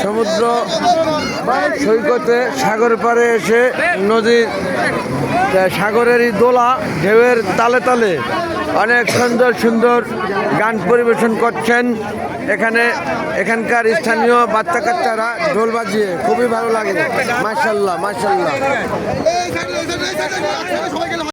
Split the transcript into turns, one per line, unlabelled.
সমুদ্র সৈকতে সাগর পাড়ে এসে নদীর সাগরেরই দোলা ঢেউয়ের তালে তালে অনেক সুন্দর সুন্দর গান পরিবেশন করছেন। এখানকার স্থানীয় বাচ্চা কাচ্চারা ঢোল বাজিয়ে খুবই ভালো লাগে। মাশাআল্লাহ মাশাআল্লাহ।